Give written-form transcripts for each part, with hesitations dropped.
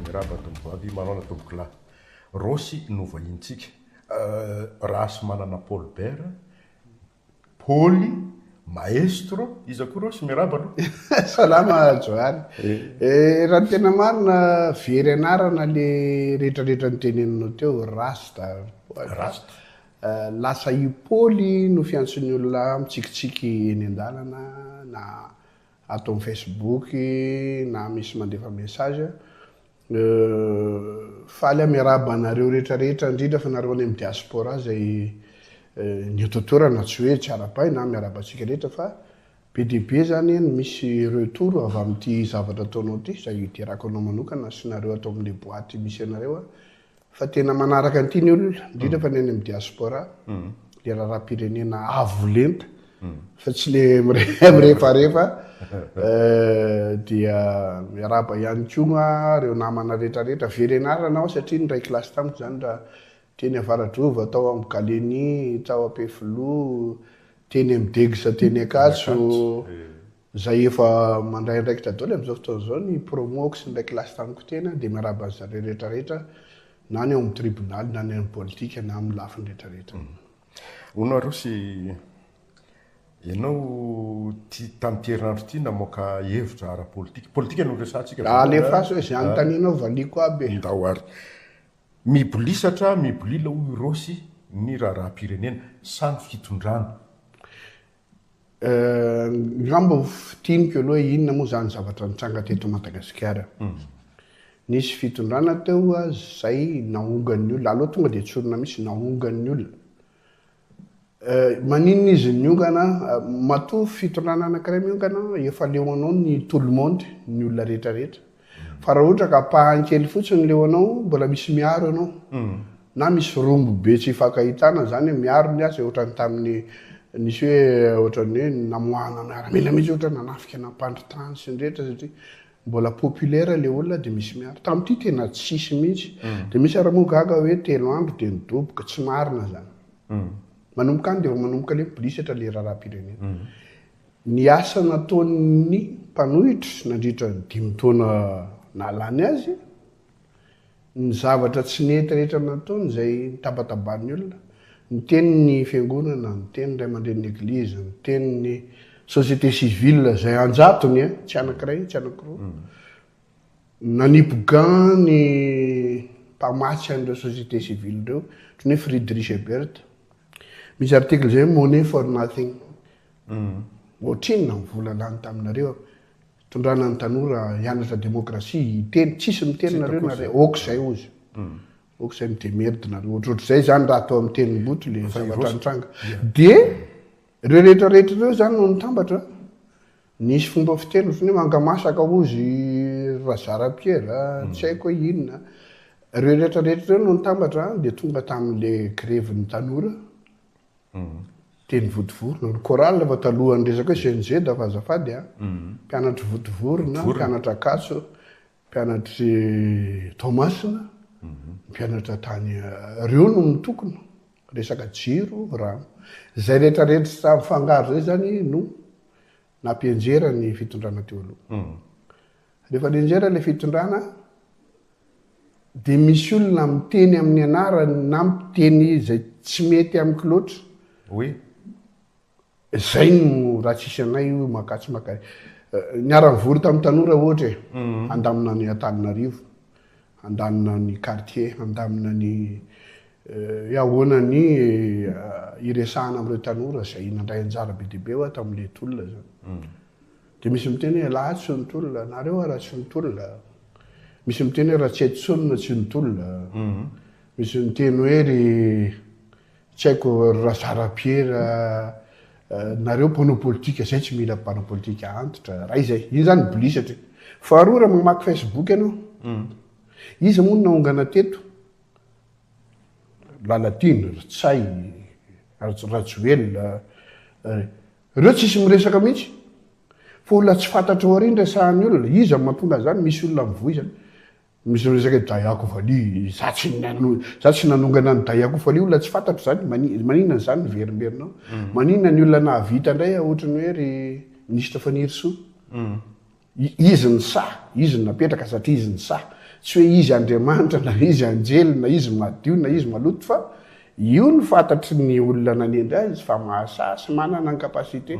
miraba tombovavy manao na tombokilahy Rosy novahintsika rasy manana Paul Bert Pauli maestro iza koa Rosy miraba aloha salama Joany raha tena marina very anarana le rehetrarehetra ny teneninao teo rasta lasa i Pauli no fiantson'ny olona mitsikitsiky eny an-dalana na atao amin'ny Facebook na misy mandefa message faly miaraba anareo rehetrarehetra indrindra fa nareo any amin'ny diaspora zay nitotorana tsy hoe tsara-pay na miaraba antsika rehetra fa be dia be zany misy retour avy amin'ity zavatra ataonao ity zay iterako anao manokana sy nareo atao amin'le boaty misy anareo fa tena manaraka an'ity ny olona indrindra fa ny any amin'ny diaspora le raharam-pirenena avolenta fa tsy le mirefarefa dia miaraba ihany koa reo namana rehetrarehetra very anaranao satria ny ray kilasy tamiko zany raha teny avaradrova atao amin'ny Galeny tao Ampefilo teny amin'ny Degisa teny Akatso zay efa mandray andraikitra daholo amin'izao fotoana izao ny promoko sy ny ray kilasy tamiko tena dia miaraba an'zareo rehetrarehetra na ny ao amin'ny tribunal na ny amin'ny politika na amin'ny lafiny rehetrarehetra. Ono Rosy ianao tamin'ity herinandro ity namoaka hevitra ara-politika no resantsika alefaso hoe zay anontanianao valiko aby ndahoary mibolisatra mibolila hoy Rosy ny raharam-pirenena samy fitondrana ngamba fitiniko aloha inona moa zany zavatra nitranga teto Madagasikara nisy fitondrana teo zay naongan'ny olona aloha tonga dia tsorina misy naongan'ny olona maninona izy niongana matoa fitondrana anankiray miongana efa leonao ny tout le monde ny olona rehetrarehetra fa raha ohatra ka pahankely fotsiny leonao mbola misy miaro ianao na misy rombo be tsy hifankahitana zany miaro ny azy ohatrany tamin'ny nisy hoe ohatrany hoe namoahana miaramila mihitsy ohatra nanafika nampandritany sy ny rehetra satria mbola populaire le olona dia misy miaro tamin'ity tena tsisy mihitsy dia misy aramogaga hoe 3 andro dia nidoboka tsy marina zany manomboka any dia manomboka le mibolisatra le raharam-pirenena ny asa nataon'ny mpanohitra nandritra 5 taona nalany azy ny zavatra tsy nehetrarehetra nataony zay nitabatabany olona ny tenin'ny fiangonana ny teny ray aman-dren'ny eglizy ny tenin'ny société civile zay anjatony tsy anankiray tsy anankiroa nanipogan ny mpamatsy an'ireo société civile reo toy ny Friedrich Ebert misy article zay money for nothing ohatrinona mivolalany taminareo tondrana ny tanora hianatra demokrasia teny tsisy miteny nareo nareo okzay ozy okzay midemerdinareo ohatrohatr'izay zany raha atao amin'ny teny boto le zavatra nitranga dia reo rehetrarehetra reo zany no nitambatra nisy fomba fiteny hoe mangamasaka ozy Razara-Pierre tsy haiko hoe inona reo rehetrarehetra reo no nitambatra dia tonga tamin'le greven'ny tanora teny votovorona ny chorale fa talohan'ny resaka hoe CNG da fazafady mpianatry votovorona mpianatra Akatso mpianatry Tomasina mpianatra tany reo no mitokona resaka jiro rano zay rehetrarehetra samy fangaro zay zany no nampienjera ny fitondrana teo aloha rehefa nienjera le fitondrana dia misy olona miteny amin'ny anarany na miteny zay tsy mety amiko loatra zay no raha tsisy anay makatsy makay niara-nivory tamin'ny tanora ohatra andamina ny Antananarivo andamina ny quartier andamina ny ahoana ny iresahana amin'ireo tanora zay nandray anjara be dia be ho tamin'le tolona zany dia misy miteny hoe laha tsy nitolona nareo raha tsy nitolona misy miteny hoe raha tsy haitsonona tsy nitolona misy miteny hoe ry tsy haiko Razara-Pierre nareo mpanao politika zay tsy mila mpanao politika antitra raha izay iny zany bolisatra faharoa raha mamaky Facebook ianao izy moa naongana teto Lalatine Ratsay Ratsoel reo tsisy miresaka mihitsy fa olona tsy fantatra ao arindra sahan'ny olona izy mahatonga zany misy olona mivoy zany misy resaka Dayako Valy za tsy nanongana ny Dayako Valy olona tsy fantatro zany maninona zany verimerinao maninona ny olona nahavita indray ohatrany hoe ry ministre Fanirisoa izy ny sa izy ny napetraka satria izy ny sa tsy hoe izy andriamanitra na izy anjely na izy madio na izy maloto fa io ny fantatry ny olona nanendry azy fa mahasa sy manana ny kapasité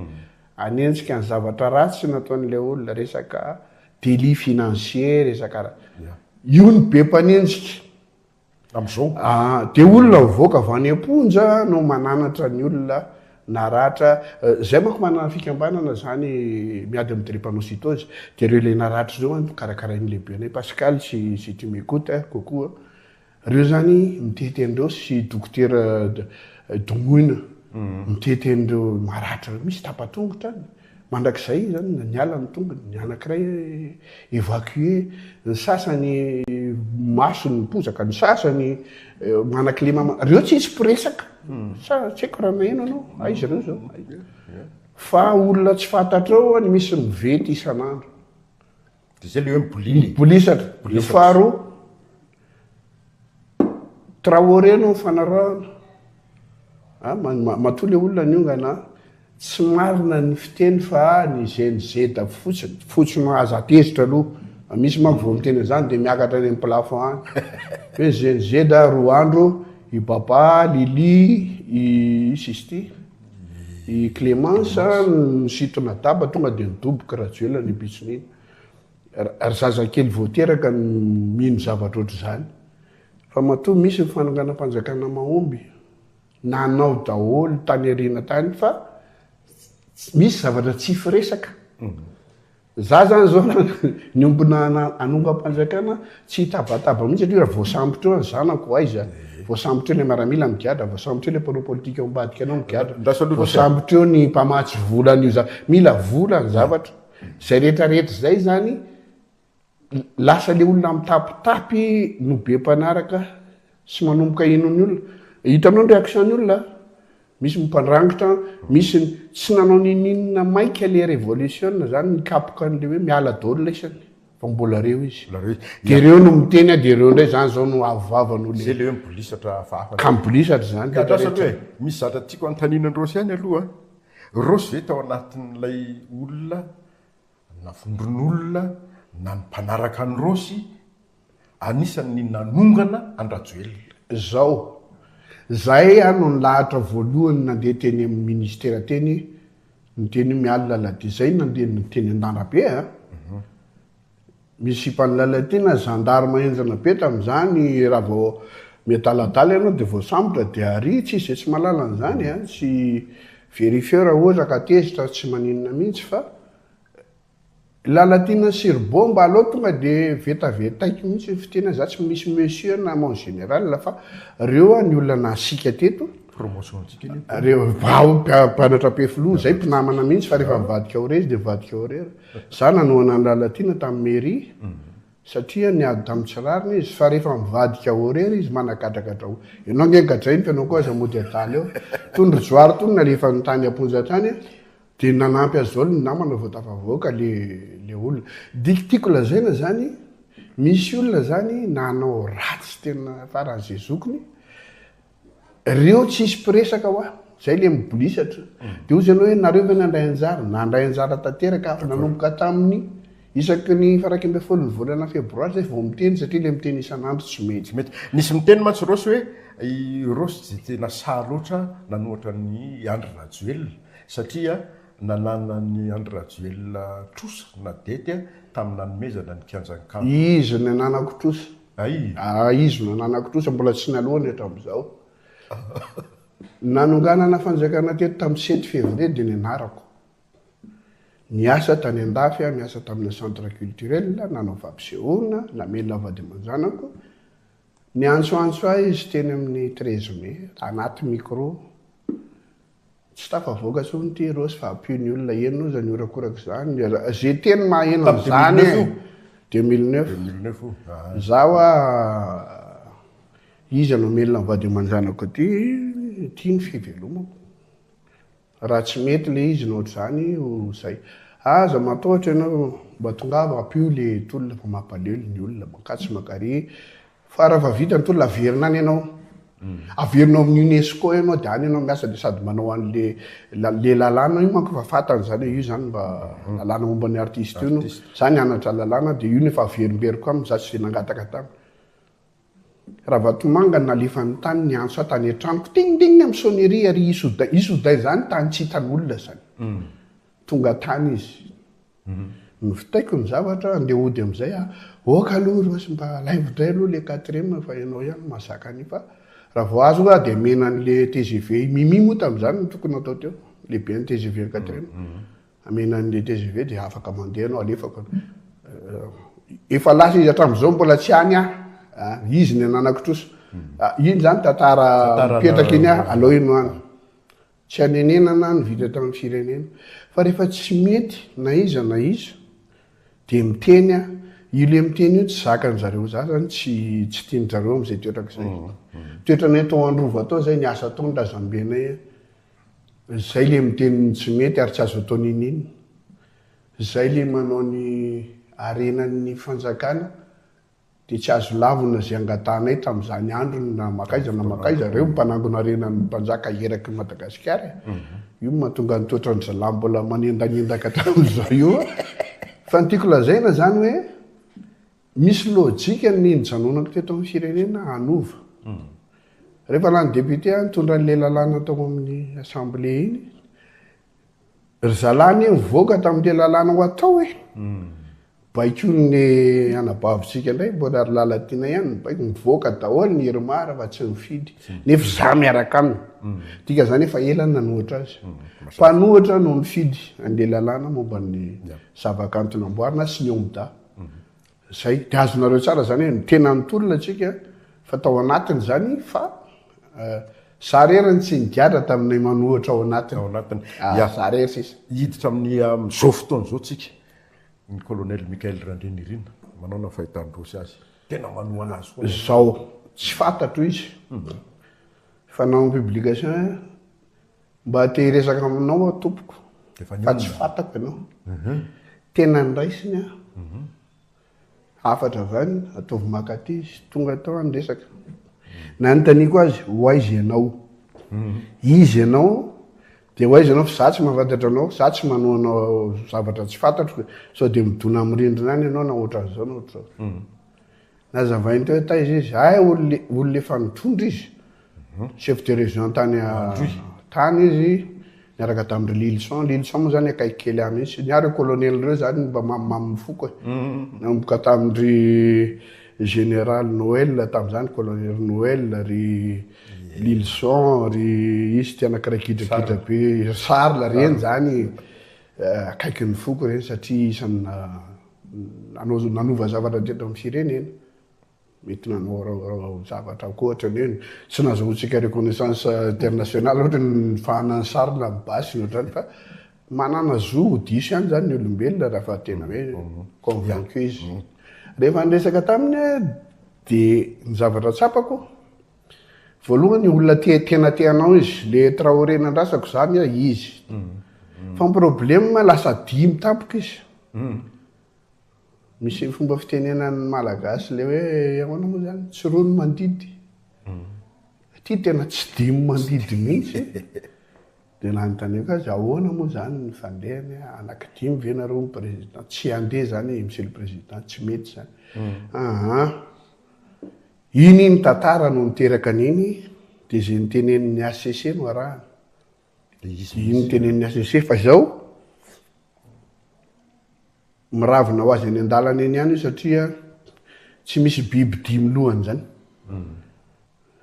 anentsika ny zavatra ratsy nataon'ilay olona resaka délit financier resaka raha io ny be mpanenjika am'izao de olona mivoaka avy any am-ponja no mananatra ny olona naratra zay manko manana fikambanana zany miady amin'ny drépanocytose de reo le naratra zao karakarain'ny lehibenay Pascal sy tu m'écoutes kokoa reo zany mitety andreo sy dokotera Dongoina mitety andreo maratra misy tapatongotra mandrakizay zany niala ny tongony ny anankiray évacué ny sasany maso ny pozaka ny sasany manaklima reo tsisy mpiresaka sa tsy haiko raha naheno anao aizy reo zao fa olona tsy fantatrao ny misy mivety isan'andro de zay le hoe mibolily bolisatra le faharoa Traoré no fanarahana matoa le olona niongana tsy marina ny fiteny fa ny GNZ fotsiny aza tezitra aloha misy manko vao miteny zany de miakatra any amin'ny plafond any hoe GNZ roa andro i Baba Lili i Sisti i Clémence nisitona daba tonga de nidoboka Rajoelina ny bitsininy ary zazakely voateraka mino zavatra ohatry zany fa matoa misy ny fananganam-panjakana mahomby nanao daholo tany arina tany fa misy zavatra tsy firesaka za zany zao niombona anonga-panjakana tsy tabataba mihitsy satria raha voasambotra eo ny zanako aiza voasambotra eo ny miaramila migadra voasambotra eo le mpanao politika ambadika anao migadra voasambotra eo ny mpamatsy volany io mila vola ny zavatra zay rehetrarehetra zay zany lasa le olona mitapitapy no be mpanaraka sy manomboka inony olona hitanao ny réaction ny olona misy mimpandrangitra misy tsy nanao nininona maika le révolution zany nikapoka an'le hoe miala daolo lesany fa mbola reo izy de reo no miteny de reo ndray zany zao no avoavan'olo zay le hoe mibolisatra fahafa ka mibolisatra zany kadrasatra hoe misy zatra tiako anontaniana Rosy any aloha Rosy ve tao anatin'ilay olona na vondron'olona na ny mpanaraka ny Rosy anisany nanongana an-Rajoelina zao zay ano ny lahatra voalohany nandeha teny amin'ny ministera teny nyteny mialina lady zay nandeha nyteny an-danabe misy mpanlalatiana gendarme enjana be tam'izany raha vao metaladala ianao de voasambotra de ary tsisy tsy malala an'izany sy vérifieur raha ohatra ka tezitra tsy maninona mihitsy fa lalatina sirbomba aloha tonga de vetavetaiko mihitsy fitena za tsy misy monsieur na mon général fa reo ny olona nasika teto promotion antsika reo mpanatra pefilo zay mpinamana mihitsy fa rehefa mivadika horery de mivadika horery za nanoana ny lalatina tamin'ny mairie satria niady tamin'ny tsirariny izy fa rehefa mivadika horery izy manakadragatra ianao ngegadrainy fa anao koa aza mody adaly eo tondry joary tony nalefa ny tany amponja tany de nanampy azy zao ny namana vao tafavoaka le olona dikitiako lazaina zany misy olona zany nanao ratsy tena faran'zay zokony reo tsisy mpiresaka hoa zay le mibolisatra de ozy anao hoe nareo ve nandray anjara nandray anjara tanteraka afa nanomboka tamin'ny isaky ny faraky amby folo ny volana febroary zay vao miteny satria le miteny isan'andro tsy mety nisy miteny mantsy Rosy hoe i Rosy de tena sarotra nanohatra ny Andry Rajoelina satria nanana ny Andry Rajoelina trosa na dety tamin'ny nanomezana ny kianjankan izy ny ananako trosa izy no ananako trosa mbola tsy nalohany hatramin'izao nanonganana fanjakana teto tamin'ny 7 février de ny anarako niasa tany andafy niasa tamin'ny centre culturel nanao fampisehoana namelona vady aman-janako ny antsoantso ahy izy teny amin'ny 13 mai anaty micro tsy tafavoaka sony ty Rosy fa apio ny olona enao zany orakorako zany zay teny maheno zany 2009 zaho izy anao melona vady aman-janako ty ny fivelomako raha tsy mety le izy nohatra zany zay aza mataotra ianao mba tongava apio le tolona fa mampalelo ny olona makatsy makary fa raha fa vita ny tolona averina any ianao averinao amin'ny UNESCO ianao de any ianao miasa de sady manao an'le lalàna io manko fa fatany zany hoe io zany mba lalàna momba ny artiste io no zany anatra lalàna de io nefa averimberiko aminy za tsy nangataka taminy raha vatomanga nalefa ny tany ny antso atany antranoko tingding amin'ny sonnerie ary isoday zany tany tsy hitan'olona zany tonga tany izy nyfitaiko ny zavatra andeha ody am'izay oka aloha rosy mba laivindray aloha le 4e fa ianao ihany mazaka any fa raha vao azo a de mena an'le TGV mimi moa tam'izany no tokony atao teo lehibe ny TGV ny 4e amena an'le TGV de afaka mandeha anao alefako efa lasa izy hatramin'izao mbola tsy any izy ny ananakitrosa iny zany tantara mipetraka iny alao ino any tsy anenenana ny vita tamin'ny firenena fa rehefa tsy mety na iza de miteny io le miteny io tsy zakany zareo za zany tsy tiany zareo am'izay toetraka izay toetrany atao androva atao zay ny asa ataony razambenay zay le miteny tsy mety ary tsy azo atao nininy zay le manao ny arenan'ny fanjakana de tsy azo lavina zay angatanay tam'izany andro na makaiza reo mpanangona arenan'ny mpanjaka eraky Madagasikara io mahatonga ny toetrany zalahy mbola manendanyendaka tam'izao io fa ny tiako lazaina zany hoe misy lojika ny janonako teto amin'ny firenena anova rehefa lany député nitondra n'le lalàna tao amin'ny assemblée iny ry zalany mivoaka tamin'le lalàna ho atao baikony anabavitsika ndray mbola ry lalatina ihany baiko mivoaka daholo ny herimara fa tsy mifidy nefa za miaraka aminy tika zany efa elany nanohitra azy mpanohitra no mifidy an'le lalàna momba ny zavakanto namboarina sy ny omda zay de azonareo tsara zany hoe tena nitolona atsika fa tao anatiny zany fa za rerany tsy nidiadra taminay manohitra ao anatiny za rery sisa hiditra amin'ny zao fotoana zao tsika ny colonel Michael Randrianirina manao na fahitandrosy azy tena manohana azy koa zao tsy fantatro izy fanao publication mba te resaka aminao tompoko fa tsy fantako ianao tena niraisiny afatra vany ataovy makaty izy tonga tao any resaka na nytaniko azy hoaizy ianao izy ianao de hoaizy ianao fa za tsy mahafantatra anao za tsy manoanao zavatra tsy fantatro sao de midona am'rindrina any ianao na ohatran'izao na ohatr'izao nazavainy teo ta izy olona efa nitondra izy chef de région tany izy niaraka tamin'ry Lilson moa zany akaiky kely any izy niary colonel reo zany mba mamimamy foko nanomboka tamin'ry général Noël tam'izany colonel Noël ry Lilson ry izy ty anakiraiky hidrakidra be Charles reny zany akaiky ny foko reny satria isany nanova zavatra teto amin'ny firenena mety nanao zavatra koatra ny hoe tsy nazahoantsika reconnaissance internationale ohatra ny fahanany Charles mibasy ohatrany fa manana zo diso ihany zany ny olombelona raha fa tena hoe convaincu izy rehefa niresaka taminy de ny zavatra tsapako voalohany olona tena teanao izy le Traoré nandrasako zany izy fa ny problème lasa dimy tampoka izy misy fomba fitenenan'ny malagasy le hoe ahoana moa zany tsy rono mandidy ty tena tsy dimy mandidy mihitsy de nanontaniako azy ahoana moa zany ny fandehany anankidimy ve nareo ny président tsy andeha zany monsieur le président tsy mety zany iny tantara no niteraka an'iny de zay nitenen'ny ACC no arahany iny nitenen'ny ACC fa zao miravina ho azy any an-dalana eny ihany io satria tsy misy biby dimy lohany zany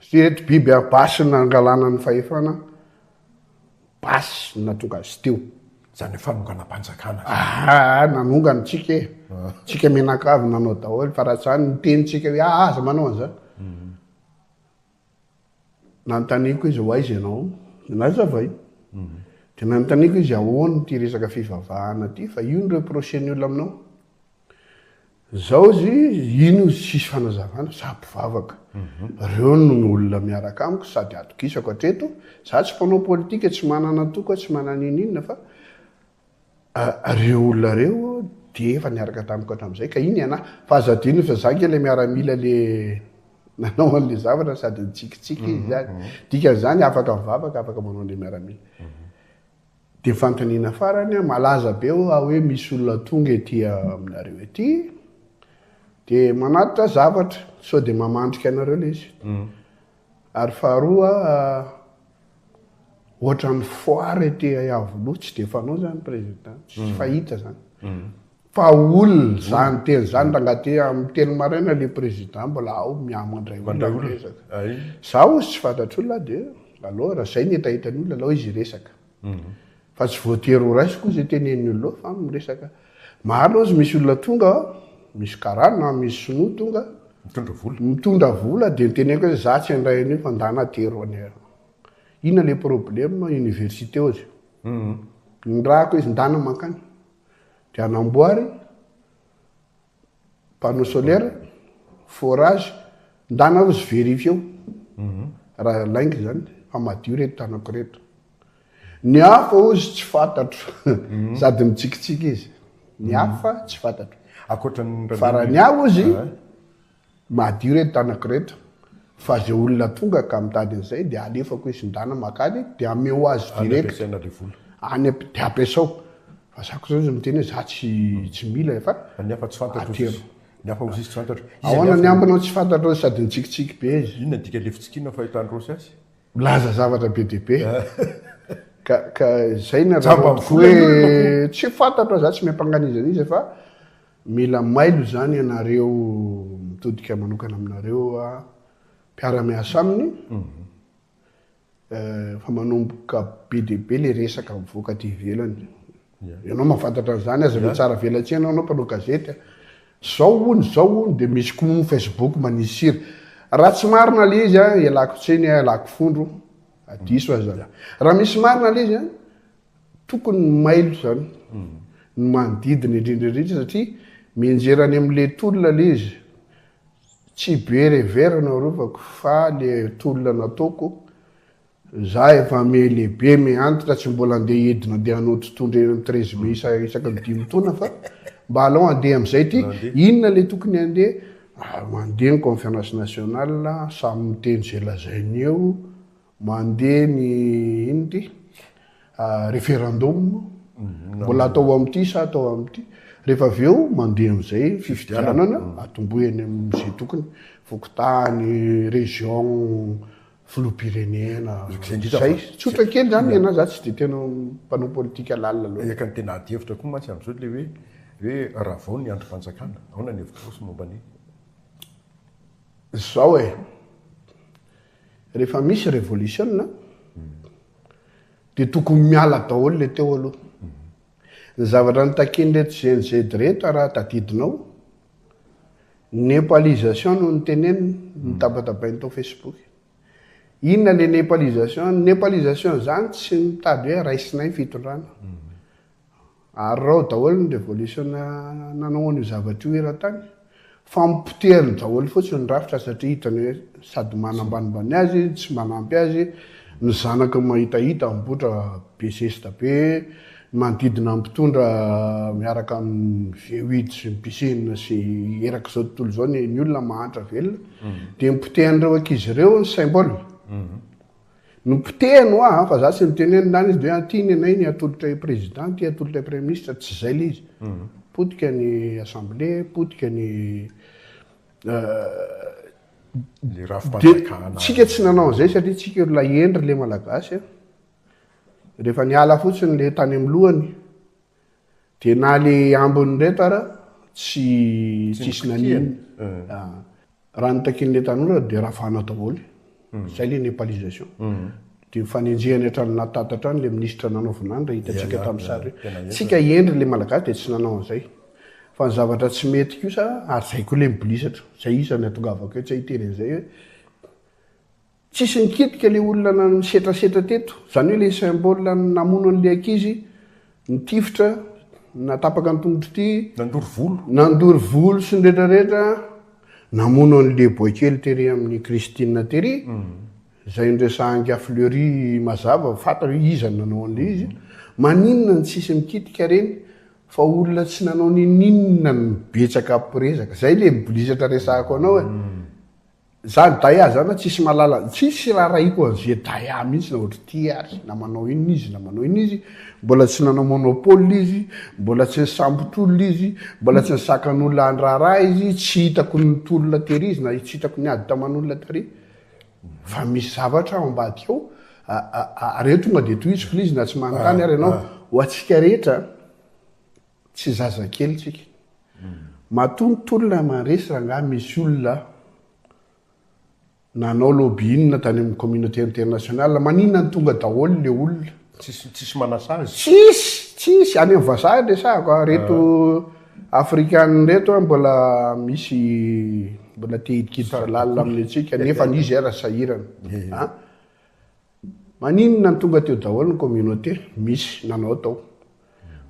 satria reto biby basy nangalana ny fahefana basy natonga azy teo zany fanonganam-panjakana nanongany tsika menakavy nanao daholo fa raha zany nitenitsika hoe aza manao an'izany nanontaniako izy hoaizy ianao nazavay de nanontaniako izy ahoana ty resaka fivavahana ty fa io ny reprocheny olona aminao zao izy ino tsisy fanazavana za mpivavaka reo no ny olona miaraka amiko sady atokisako hatreto za tsy mpanao politika tsy manana toka tsy manana ininona fa reo olona reo de efa niaraka tamiko hatram'izay ka iny ana fa azadino fa za nge le miaramila le nanao an'le zavatra sady nitsikitsiky izy zany dikan'izany afaka mivavaka afaka manao an'le miaramila de fantaniana farany malaza be hoe misy olona tonga ety aminareo ety de manatitra zavatra sao de mamandrika anareo le izy ary faharoa ohatran'ny foary ety avoloha tsy de fanao zany président tsy fahita zany fa ol zany teny zany rangate amin'ny teny maraina le président mbola ao miamandray olona resaka zaho izy tsy fantatry olona de aloha raha zay ny hetahitany olona aloha izy resaka fa tsy voatery ho raisiko zay tenen'ny olona fa miresaka maro izy misy olona tonga misy karana misy sinoa tonga mitondra vola de niteneko hoe za tsy andray an'io fa ndana tero any ina le problème université ozy ny rahako izy ndana mankany de anamboary panneau solaire forage ndana ozy vérifié raha laingy zany fa madio reto tanako reto ny hafa ozy tsy fantatro sady mitsikitsiky izy ny hafa tsy fantatro fa ny aho ozy madio reto tanako reto fa zay olona tonga ka mitady an'izay de alefako izy ndana makany de ameo azy direct any de ampiasao fa zako zao izy miteny hoe za tsy mila fa tsy fantatro ny hafa ozy izy tsy fantatro ahoana ny ambinao tsy fantatro sady mitsikitsiky be izy inona dika lefitsikina fahitandrosy azy laza zavatra be de be ka zay ny raha hoe tsy fantatro za tsy miampanganizana izy fa mila mailo zany ianareo mitodika manokana aminareo mpiara-miasa aminy fa manomboka be de be le resaka mivoaka ty ivelany ianao mahafantatra an'izany aza le tsara velatsiana anao mpanao gazety zao ony de misy koa Facebook manisy siry raha tsy marina le izy ialako tseny alako fondro adiso azy zany raha misy marina le izy tokony mailo zany ny manodidina indrindraindrindra satria mienjerany am'le tolona le izy tsy be reverana rovako fa le tolona nataoko za efa me lehibe meantitra tsy mbola andeha edina andeha hanao totondreny 13 mai isaka dimy taona fa mba alao andeha am'izay ty inona le tokony andeha mandeha ny conférence nationale samy miteny zay lazainy eo mandeha ny ino ty référendum mbola atao am'ty sa atao am'ty rehefa avy eo mandeha am'izay fifidianana atombohany am'izay tokony fokotany région filoham-pirenena zay tsotra kely zany ana za tsy de tena mpanao politika lalina aloha eka ny tena ady hevitra koa mantsy am'izao le hoe raha vao ny andro fanjakana aona ny hevitra fosy mombany zao rehefa misy révolution de tokony miala daholo le teo aloha ny zavatra nitakeny reto GNZ reto raha tadidinao népalisation no nyteneniny nitabatabany tao Facebook inona le népalisation zany tsy mitady hoe raisinay fitondrana ary rao daholo ny révolution nanao an'io zavatra io eran-tany fa mipotehiny daholo fotsiny ny rafitra satria hitany hoe sady manambanimbany azy tsy manampy azy ny zanaka mahitahita mipotra be sesta be manodidina mpitondra miaraka amin'ny V8 sy ny piscine sy eraka zao tontolo zao ny olona mahantra velona de mipotehanyireo ankizy ireo ny symbole nipotehany fa za tsy miteneny ndany izy de aty ny anay ny atolotra président ty atolotra premier ministre tsy zay le izy potika ny assemblée potika ny tsika tsy nanao an'izay satria tsika la endry le malagasy rehefa niala fotsiny le tany amin'ny lohany de na le ambony reto ara tsisy naniny raha nitakin'le tanora de raha fana daholo zay le népalisation de mifanenjehany hatrany natatatra any le ministre nanaovana any raha hitatsika tamin'ny sary tsika endry le malagasy de tsy nanao an'izay fa ny zavatra tsy mety kosa ary zay koa le mibolisatra zay isany atongavako hoe tsy ahiteny an'izay hoe tsisy nikitika le olona misetrasetra teto zany hoe le symbole namono an'le ankizy nitifitra natapaka ny tongotro ty nandory volo sy nyrehetrarehetra namono an'le boikely tery amin'ny Christine tery zay ndresanga fleury mazava fantatra izany nanao an'le izy maninona ny tsisy mikitika reny fa olona tsy nanao ninona ny betsaka ampirezaka zay le mibolisatra resahako anao zany daya zany tsisy malala tsisy raha raiko an'zay daya mihitsy na ohatry ty ary na manao iny izy na manao iny izy mbola tsy nanao monopole izy mbola tsy nisambotolona izy mbola tsy nisakan'olona andraraha izy tsy hitako ny tolona tery izy na tsy hitako ny ady taman'olona tery fa misy zavatra ao ambady ao reo tonga de tohitsiko lizy na tsy manontany ary ianao ho atsika rehetra tsy zazakely tsika matontolona maresy raha nga misy olona nanao lobbyinina tany amin'ny communauté internationale maninona ny tonga daholo le olona tsisy manasazy tsisy any amin'ny vazaha resahako reto afrikane reto mbola misy mbola te hidikiditra lalina amin'ny atsika nefa n'izy ara sahirana maninona ny tonga teo daholo ny communauté misy nanao tao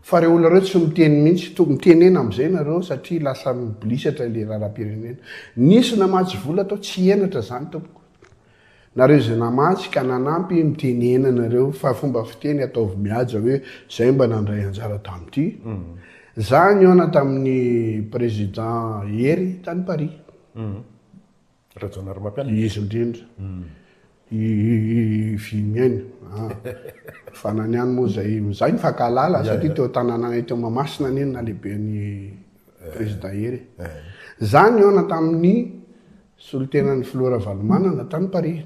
fa reo olona reo tsy miteny mihitsy mitenena am'izay nareo satria lasa mibilisatra le raharam-pirenena nisy namatsy vola tao tsy enatra zany tompoko nareo zay namatsy ka nanampy mitenena nareo fa fomba fiteny ataovy miaja hoe zay mba nandray anjara tamity zany ona tamin'ny président Hery tany Paris izy indrindra vimiaina fanany any moa zay mifankalala satria teo tanànanay teo Mahamasina neny na lehiben'ny président Hery zany ona tamin'ny solotenan'ny Flora Valomanana tany Paris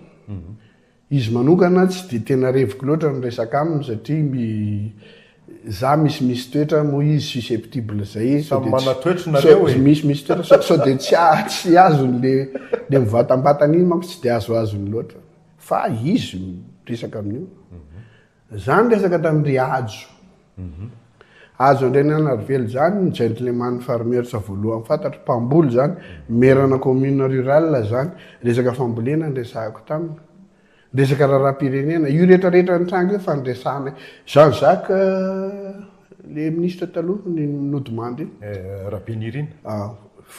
izy manokana tsy de tena reviko loatra ny resaka aminy satria za misy toetra moa izy susceptible zay misy toetra so de tsy azony le mivatambatana iny manko tsy de azony loatra fa izy resaka amin'io zany resaka tamin'ry azo indray ny anarively zany ny gentleman farmeursa voalohany fantatro mpamboly zany mairana commune rurale zany resaka fambolena nresahako taminy resaka raharam-pirenena io rehetrarehetra nytrango io fandresana Jean Jacques le ministre taloha ny nodimande Rabenirina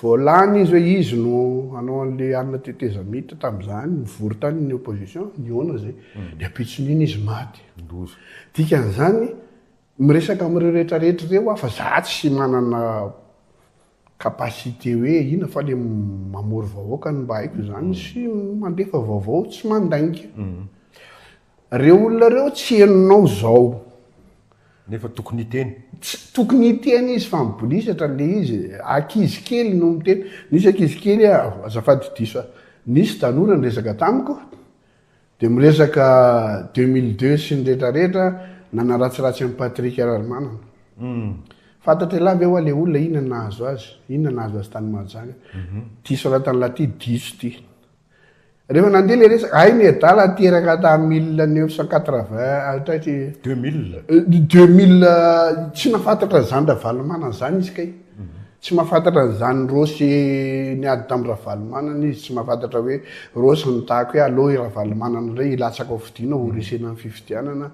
voalany izy hoe izy no anao an'le anina tetezamita tam'izany mivory tany ny opposition niona zay de apitson'iny izy maty dikan'izany miresaka am'ireo rehetrarehetra reo fa za tsy manana capacité hoe ina fa le mamory vahoaka ny mba haiko zany sy mandefa vaovao tsy mandainika reo olona reo tsy henonao zao nefa tokony hiteny tokony hiteny izy fa mibolisatra le izy ankizy kely no miteny nisy ankizy kely azafady diso nisy tanora ny resaka tamiko de miresaka 2002 sy ny rehetrarehetra nanaratsiratsy amin'ny Patrick Ramanana fantatry lavy eo le olona inona nahazo azy tany Mahajanga diso raha tany laty diso ty rehefa nandeha le resaka ay ny adala teraka tamin'ny 1980 2000 tsy nafantatra zany Ravalomanana zany izy kay tsy mahafantatra zany Rosy niady tamin'ny Ravalomanana izy tsy mahafantatra hoe Rosy nitahako hoe aloha i Ravalomanana ray ilatsaka ao fidiana ho resena amin'ny fifidianana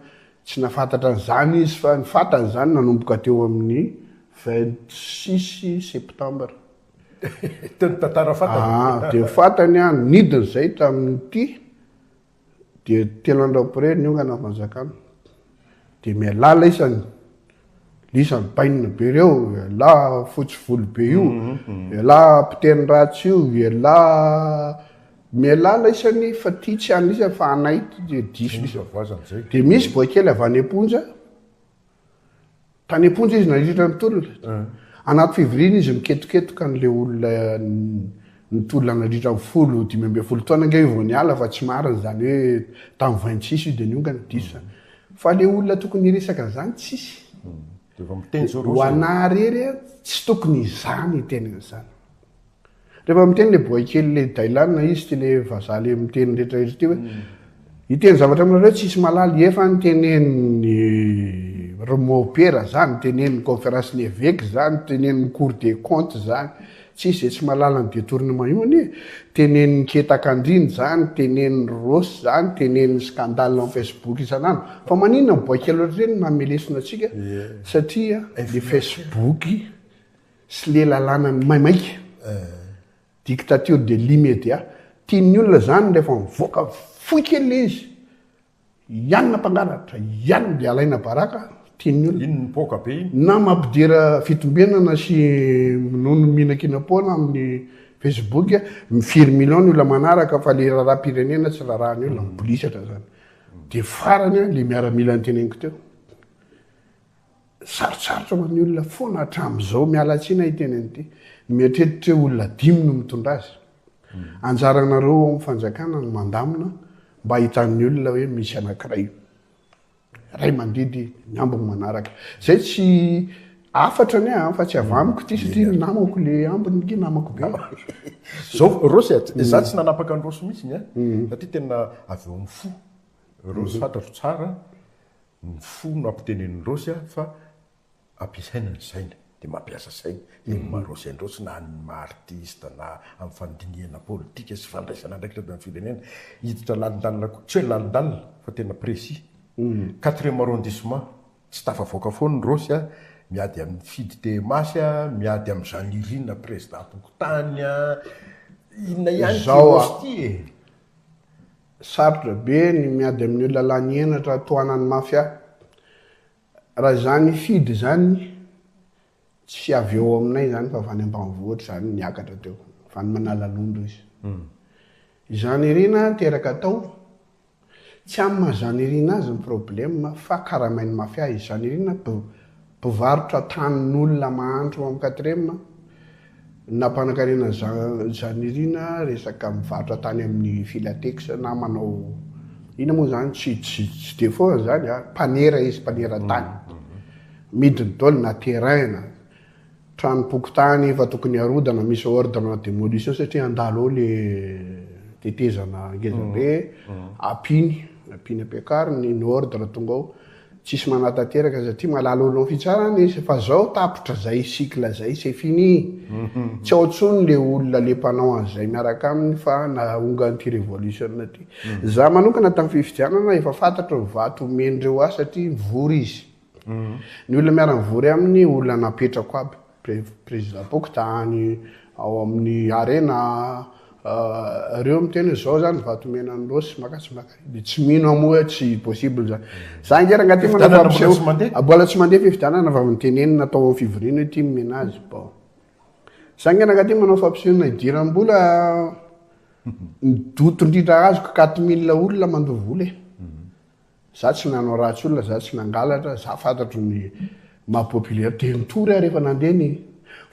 tsy nafantatra zany izy fa nifantany zany nanomboka teo amin'ny 26 septembre de fantany nidiny zay tamin'ity de telo andro après niongana fanjakana de mialala isany bainina be reo la fotsy volo be io la mpiteny ratsy io la mialala isany fa ty tsy any isany fa anay de diso de misy boakely avy any Amponja tany Amponja izy nandritra ny tolona anaty février izy miketoketoka n'le olona ny tolona nandritra ny 10 taona nge vo niala fa tsy mariny zany hoe tamin'ny 26 io de niongana diso fa le olona tokony resaka zany tsisy ho ana rery tsy tokony izany itenen'izany rehefa miteny le boakely le Dailan izy ty le vazaha le miteny rehetrarehetra ty hoe iteny zavatra aminareo tsisy malaly efa nitenen'ny Romopera zany tenen'ny conférence l'évêque zany tenen'ny cour des comptes zany tsisy tsy malala ny détournement io ani tenen'ny Ketakandriny zany tenen'ny Rosy zany tenen'ny scandale amin'ny Facebook isan'andro fa maninona boakely ohatr'ireny mamelesona atsika satria le Facebook sy le lalàna maimaika dictature de l'immédiat tian'ny olona zany rehefa mivoaka foy kely le izy ianona mpangalatra ianona de alaina baraka tian'ny olona na mampidira fitombenana sy nono mihinan-kinapona amin'ny Facebook mifiry million ny olona manaraka fa le raharam-pirenena tsy raharaha ny olona mibolisatra zany de farany le miaramila ny teneniko teo sarotsarotra ho an'ny olona foana hatram'izao mialatsiana iteneny ity mieritreritra hoe olona 5 no mitondra azy anjaranareo ao mifanjakana no mandamina mba hitan'ny olona hoe misy anankiray ray mandidy ny ambiny manaraka zay tsy afatra ny fa tsy avamiko ty satria namako le ambiny ny namako be zao rosy za tsy nanapaka ny rosy mihitsy ny satria tena avy eo mifo rosy fantatro tsara ny fo no ampitenen'ny rosy fa ampiasaina ny saina de mampiasa saina de marosy androsy na ny maartiste na amin'ny fandiniana politika sy fandraisana ndraiky amin'ny firenena hiditra lalindalina tsy hoe lalindalina fa tena précis 4e arrondissement tsy tafavoaka foana ny rosy miady amin'ny fidy temasy miady amin'ny Janirina président Bokotany inona ihany zao ty sarotra be ny miady amin'ny olona lany enatra toanany mafia raha zany fidy zany tsy avy eo aminay zany fa vany ambanivohitra zany niakatra teo fa ny manala londo izy Janirina teraka tao tsy amin'ny Janirina azy ny problème fa karamainy mafia izy Janirina mpivarotra tanin'olona mahandro amin'ny 4e nampanankarena Janirina resaka mivarotra tany amin'ny Filatex na manao ina moa zany tsy de foana zany panera izy panera tany midiny dôly na terrain na trano pokotany fa tokony arodana misy ordre na démolition satria andalo le tetezana ngezabe apiny ampiakariny ny ordre tonga ao tsisy manatateraka satria malala olona fitsarana izy fa zao tapotra zay cycle zay c'est fini tsy aotsony le olona le mpanao an'izay miaraka aminy fa naonga an'ity révolution ty za manokana tamin'ny fifidianana efa fantatro vato mendreo azy satria mivory izy ny olona miara-mivory aminy olona napetrako aby président Bokotany ao amin'ny arena reo miteny zao zany vato mena ny rosy makatsimaka de tsy mino amoa tsy possible zany za ngera agnaty mbola tsy mandeha fifidianana fa miteneny natao amin'ny fivorina hoe ty mimena azy bon za ngera agnaty manao fampisehoana idiram-bola doto indrindra azoko 4000 olona mandovoly za tsy nanao ratsy olona za tsy nangalatra za fantatro ny mahapopulaire de mitory rehefa nandeny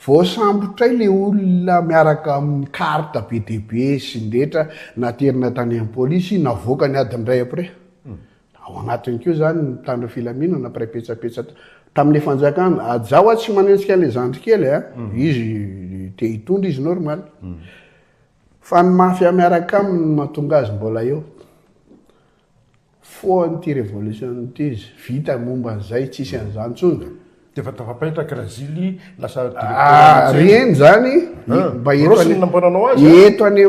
voasambotray le olona miaraka amin'ny carte be deabe sy ndetra naterina tany amin'ny polisy navoaka ny adiny ray après ao anatiny keo zany mitandro filaminana prapetsapetsa tamin'le fanjakana ajaho tsy manentsika le zandrikely izy te hitondra izy normal fa ny mafia miaraka aminy mahatonga azy mbola eo foanyty révolution ty izy vita momba an'izay tsisy an'izany tsony de fa tafapetraka Razily lasa reny zany mba eto any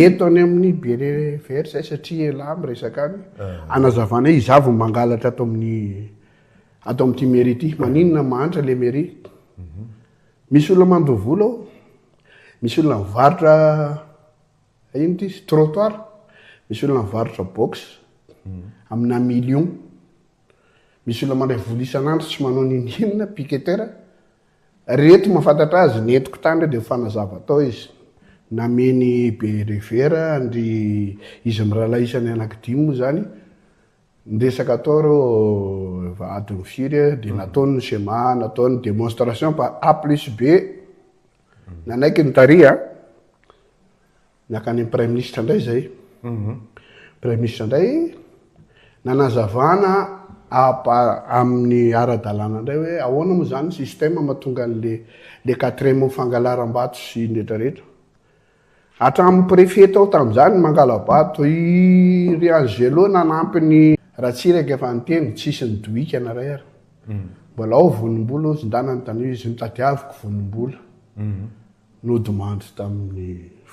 eto any amin'ny bere very zay satria lamy resaka any anazavana izavo mangalatra ato amin'ity mairie ity maninona mahantra le mairie misy olona mandovola ao misy olona mivarotra ino ty trottoir misy olona mivarotra box amina million misy olona mandray vola isan'andro tsy manao ninina piqueteur reto mahafantatra azy netiko tany de fanazava tao izy nameny be revera ndry izy mirahalahy isany anankidimy zany ndresaka atao reo adiny firy de nataony schéma nataony démonstration pa A+B nanaiky ny taria nakany prime ministre ndray zay prime ministre ndray nanazavana amin'ny ara-dalàna indray hoe ahoana moa zany système mahatonga an'le 4e fangalaram-bato sy ndraitrarehetra hatramin'ny préfet tao tamin'izany mangala-bato i Riangelo nanampy ny ratsiraka efa nyteny tsisy ny doika naray ary mbola ao vonim-bola zindana tany izy nitadiaviko vonim-bola nodimandry tamin'ny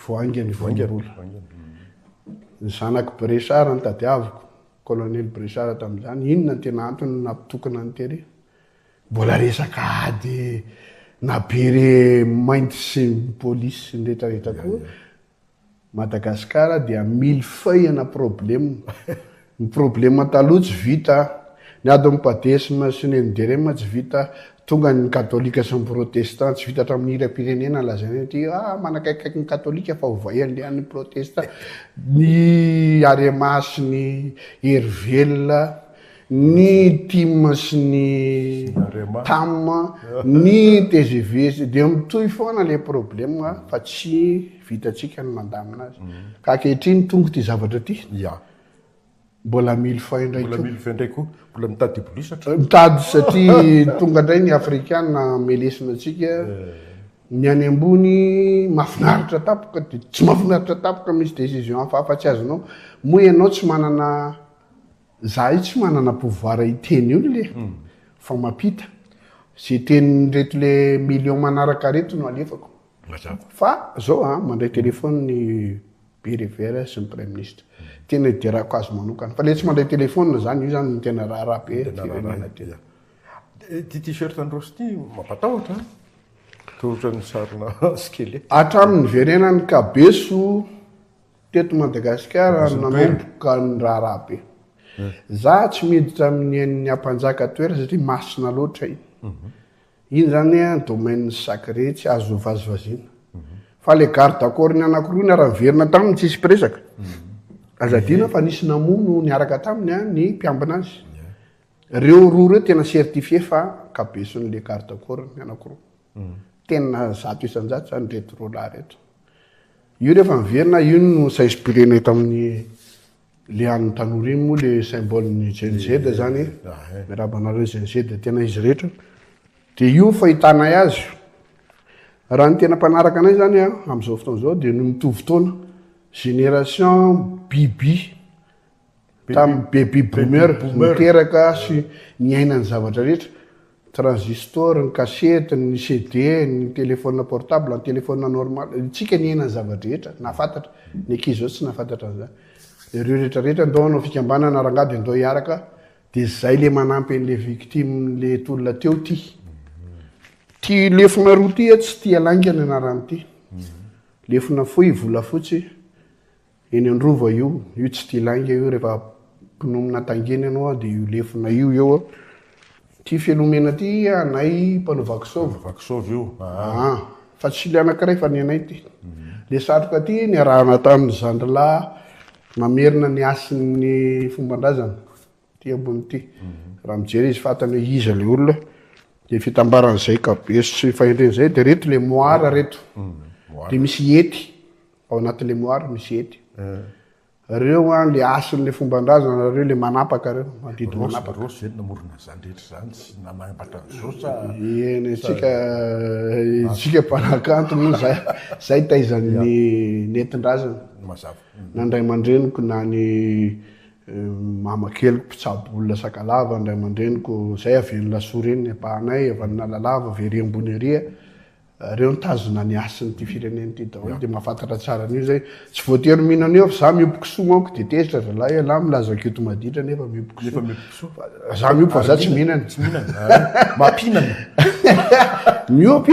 voangany vonim-bola ny zanaky Bresara nitadiaviko colonel Bresara tamin'izany inona ny tena antony nampitokana ny tery mbola resaka ady nabery mainty sy polisy sy nrehetrarehetra koa Madagasikara dia 1000 feuille problème ny problème taloha tsy vita ny ady ampadesina sy ny nderema tsy vita tonga ny katolika sy ny protestant tsy vita hatramin'ny hira-pirenena lazany ty manakaikaiky ny katolika fa hovay anlehan'ny protestant ny aremasy ny hervelona ny tim sy ny tam ny tgv de mitoy foana le problème fa tsy vitatsika ny mandamina azy ka ankehitriny tonga ty zavatra ty mbola mily faindraiky ko mbola mitady bolisatra mitady satria tonga indray ny afrikana melesina atsika ny any ambony mahafinaritra tapoka de tsy mahafinaritra tapoka misy décision hafahafa-tsy azonao moa ianao tsy manana za io tsy manana pouvoir iteny io le fa mampita ze teny reto le million manaraka reto no alefako fa zao mandray telefony ny berevera sy ny prime ministre tena iderako azo manokana fa le tsy mandray telefôna zany io zany tena raha be ty t-shirt androsy ty mampatahotra tohatra ny sarina skele hatramin'ny verenany kabeso teto Madagasikara nanomboka ny raha be za tsy miditra amin'ny ampanjaka toera satria masina loatra iny zany domaine sacré tsy azo vazivazina fa le garde d'accord ny anankiroa ny ara-miverina taminy tsisy piresaka azadina fa nisy namono niaraka taminy ny mpiambina azy reo roa reo tena certifié fa kabeson'le garde d'accord ny anankiroa tena zato isanjato zany reto rola reto io rehefa miverina io no s'inspirena tamin'ny le an'ny tanora iny moa le symbole ny GNZ zany mirabanareo GNZ tena izy rehetra de io fahitana azy raha ny tena mpanaraka anay zany am'izao fotoana zao de no mitovy taona génération bibi tamin'ny baby boomer miteraka sy ny ainany zavatra rehetra transistor ny cassette ny CD ny téléphone portable ny téléphone normal tsika ny ainany zavatra rehetra nafantatra ny ankizy zao tsy nafantatra an'izany ireo rehetrarehetra ndao anao fikambanana rangady andao hiaraka de zay le manampy an'le victime le tolona teo ty lefona roa ty tsy ty alangany anaran'ity lefona foy volafotsy eny androva io tsy ty langa io rehefa mpinomy tangeny anao de io lefona io ty fialomena ty anay mpanao vakisovy io fa tsy le anankiray fa ny anay ty le satroka ty ny arahana tamin'ny zandrila mamerina ny asin'ny fombandrazana ty ambony ty raha mijery izy fatany hoe iza le olona de fitambaran'izay kabeso sy fahendren'izay de reto le moara reto de misy hety ao anatin'le moara misy hety reo le asin'le fombandrazana reo le manapaka reo mandidy manapaka rosy zany namorona zany rehetra zany tsy namapatra zosa eny tsika mpanakanto moa zay taizan'ny netindrazana mazava nandray mandreniko na ny mamakeliko mpitsabo olona sakalava ndray mandreniko zay aven'ny lasoa reny apahanay avanina lalava very ambony aria reo nitazona ny asiny ty fireneny ty daholo de mahafantatra tsara an'io zay tsy voatery mihinana io fa za miopoky soa manko de tezitra zalahy la milaza keto maditra nefa miopoky soa za miopo fa za tsy mihinana mampinana miopy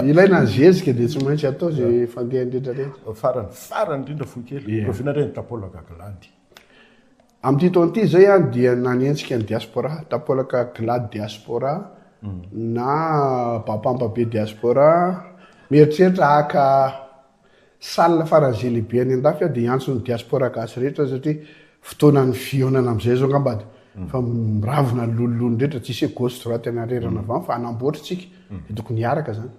ilaina ny zezika de tsy maintsy atao zay fandehandretraretra farany indrindra foikely rovinareny tapolaka glady am'ty taona ty zay dia nanentsika ny diaspora tapolaka glady diaspora na bapampa be diaspora mieritreritra aka salina faran'zay lehibe any andafy de antsony diaspora gasy rehetra satria fotoana ny fionana am'izay zao ngambady fa miravina lololony rehetra tsisy hoe gauche droite anarerana avany fa anamboatra tsika de tokony hiaraka zany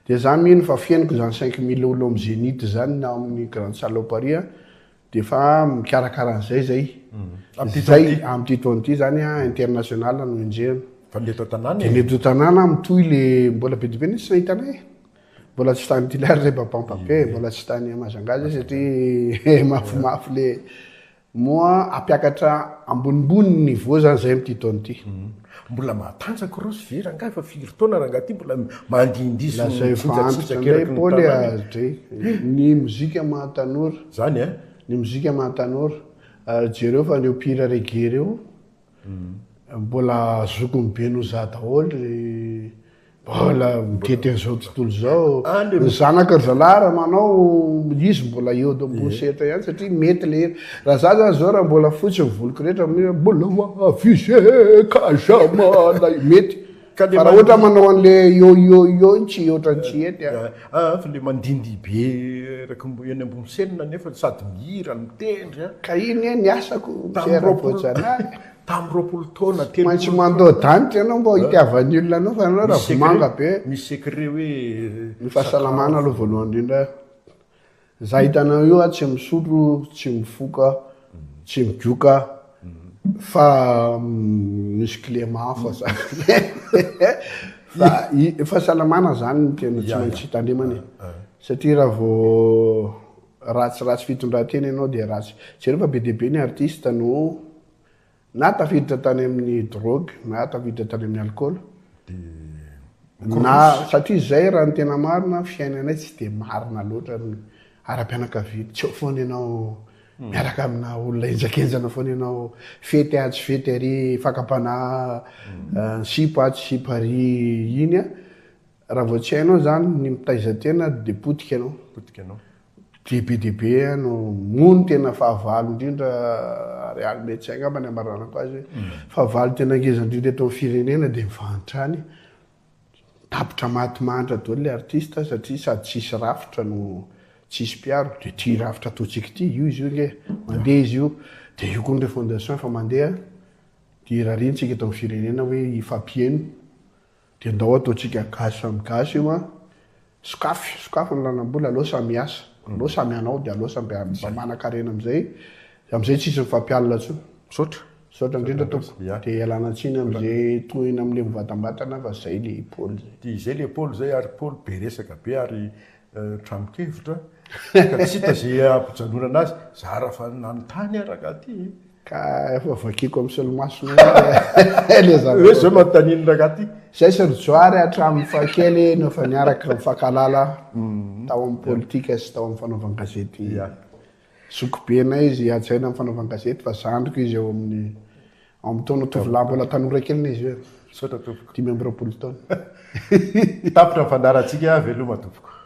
de za mino fa fiainiko zany 5000 olo am zénith zany na amin'ny grande saloparia de fa mikarakaran'izay zay am'ty taona ty zany international no enjehana neto tanàna mitoy le mbola be dibe sy nahitanay mbola tsy tany tilary zay bapampabe mbola tsy tany mazangazy satria mafimafy le moa ampiakatra ambonimbony niveau zany zay am'ty taona ty mbola matanjaka rosy vera nga fa firy-taona raha ngaty mbola mandindizylazay faantitray paoly azydray ny mozika mahatanora zany ny mozika mahatanora jereo fa leo pira regue reo mbola zokony be no za daholy mbola mitety an'izao tontolo zao ny zanaka zalara manao izy mbola eo do ambony setra ihany satria mety le raha za zany zao raha mbola fotsy mivoliko rehetra mbola avise kazamana mety Ka le fa raha ohatra manao an'le io tsy ohatran'ny tsy ety fa le mandindy be raka eny ambony senina nefa sady mihira mitendry ka iny e ny asako miseravoajanahy tamin'ny 20 taona maintsy mandao danitra ianao mba hitiavan'ny olona anao fa anao raha vomanga be misy secret hoe ny fahasalamana aloha voalohany indrindra za hitanao io a tsy misotro tsy mifoka tsy migioka fa misy clément fa za fa fahasalamana zany ny tena tsy maintsy hitandrimany satria raha vao ratsiratsy fitondran-tena ianao dia ratsy jereo fa be deaibe ny artiste no na tafiditra tany amin'ny drogue na tafiditra tany amin'ny alcool na satria zay raha ny tena marina fiainanay tsy de marina loatra ara-pianakaviana tsy eo foana ianao miaraka amina olona enjakenjana foana ianao fety atsy fety ary fakapana sipo atsy sipo ary iny a raha vao tsy hainao zany ny mitaizantena de potika ianao be deaibe no mono tena fahavalo indrindra ary alymety sy angambany amaranako azy fahavalo tena ngeza indrindra eto amin'ny firenena de mivantrany tapitra matimahitra daholo le artiste satria sady tsisy rafitra no tsisy mpiaro de ty rafitra ataontsika ty io izy io nge mandeha izy io de io koa nre fondation fa mandeha de raha rentsika eto amin'ny firenena hoe ifampieno de ndao ataontsika gasy samy gasy io a sokafy ny lanam-bola aloha samy asa aloha samy anao de aloha samy manan-karena amizay tsisy mifampialina tso sotra indrindra tompo de ialana-tsiny amizay tohina am'le mivatambatana fa zay le Paul zay le Paul zay ary Paul be resaka be ary tramokevitra ka tsy hita zay ampijanona anazy za raha fa nanontany araka ty ka efa vakiko amin'ny solomasona le hoe zao manontaniany raka ty zay sy rojoary hatramin'ny fakely nofa niaraka mifankalala tao amin'ny politika sy tao amin'ny fanaovana gazety sokobenay izy atsaina amin'ny fanaovana gazety fa zandriko izy eo amin'ny taona tovolahy mbola tanora kelina izy hoe sotra tompoko 5 taona tapitra ny fandarantsika veloma tompoko